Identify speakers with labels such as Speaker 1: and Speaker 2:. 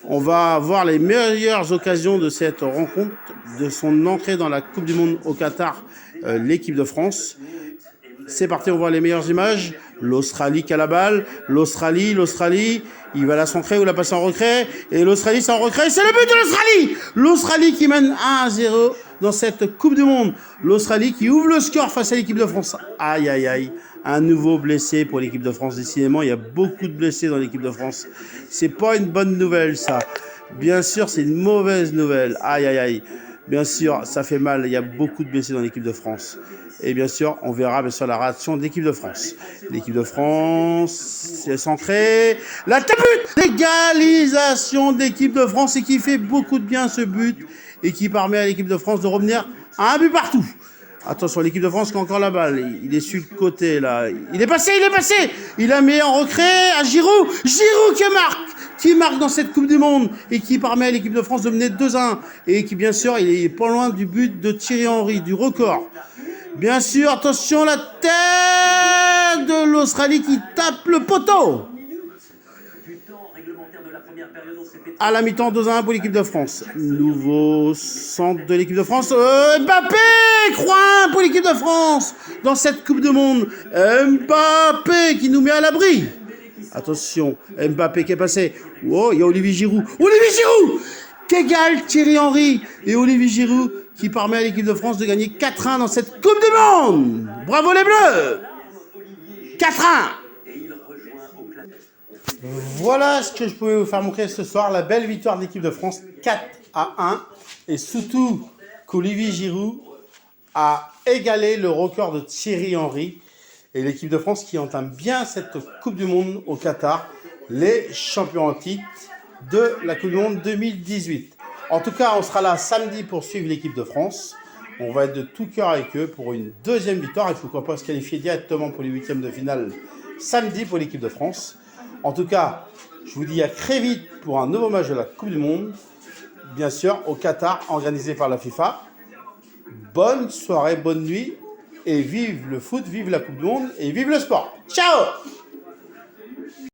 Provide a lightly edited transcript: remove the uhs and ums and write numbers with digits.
Speaker 1: On va voir les meilleures occasions de cette rencontre, de son entrée dans la Coupe du Monde au Qatar, l'équipe de France. C'est parti, on voit les meilleures images. L'Australie qui a la balle. L'Australie, il va la centrer ou la passer en retrait. Et l'Australie, c'est en retrait. C'est le but de l'Australie. L'Australie qui mène 1-0 dans cette Coupe du Monde. L'Australie qui ouvre le score face à l'équipe de France. Aïe, aïe, aïe. Un nouveau blessé pour l'équipe de France. Décidément, il y a beaucoup de blessés dans l'équipe de France. C'est pas une bonne nouvelle, ça. Bien sûr, c'est une mauvaise nouvelle. Aïe, aïe, aïe. Bien sûr, ça fait mal. Il y a beaucoup de blessés dans l'équipe de France. Et bien sûr, on verra bien sûr la réaction de l'équipe de France. L'équipe de France, c'est centré. La but, l'égalisation de l'équipe de France et qui fait beaucoup de bien ce but et qui permet à l'équipe de France de revenir à un but partout. Attention, l'équipe de France qui a encore la balle. Il est sur le côté là. Il est passé. Il a mis en recré à Giroud. Giroud qui marque dans cette Coupe du Monde et qui permet à l'équipe de France de mener 2-1 et qui bien sûr, il est pas loin du but de Thierry Henry, du record. Bien sûr, attention, la tête de l'Australie qui tape le poteau. À la mi-temps, 2-1 pour l'équipe de France. Nouveau centre de l'équipe de France. Mbappé, croix pour l'équipe de France dans cette Coupe du Monde. Mbappé qui nous met à l'abri. Attention, Mbappé qui est passé. Oh, il y a Olivier Giroud. Qui égale Thierry Henry. Et Olivier Giroud qui permet à l'équipe de France de gagner 4-1 dans cette Coupe du Monde. Bravo les Bleus. 4-1. Voilà ce que je pouvais vous faire montrer ce soir. La belle victoire de l'équipe de France, 4-1. Et surtout qu'Olivier Giroud a égalé le record de Thierry Henry. Et l'équipe de France qui entame bien cette Coupe du Monde au Qatar, les champions en titre de la Coupe du Monde 2018. En tout cas, on sera là samedi pour suivre l'équipe de France. On va être de tout cœur avec eux pour une deuxième victoire. Il faut qu'on puisse se qualifier directement pour les huitièmes de finale samedi pour l'équipe de France. En tout cas, je vous dis à très vite pour un nouveau match de la Coupe du Monde. Bien sûr, au Qatar, organisé par la FIFA. Bonne soirée, bonne nuit. Et vive le foot, vive la Coupe du Monde et vive le sport. Ciao!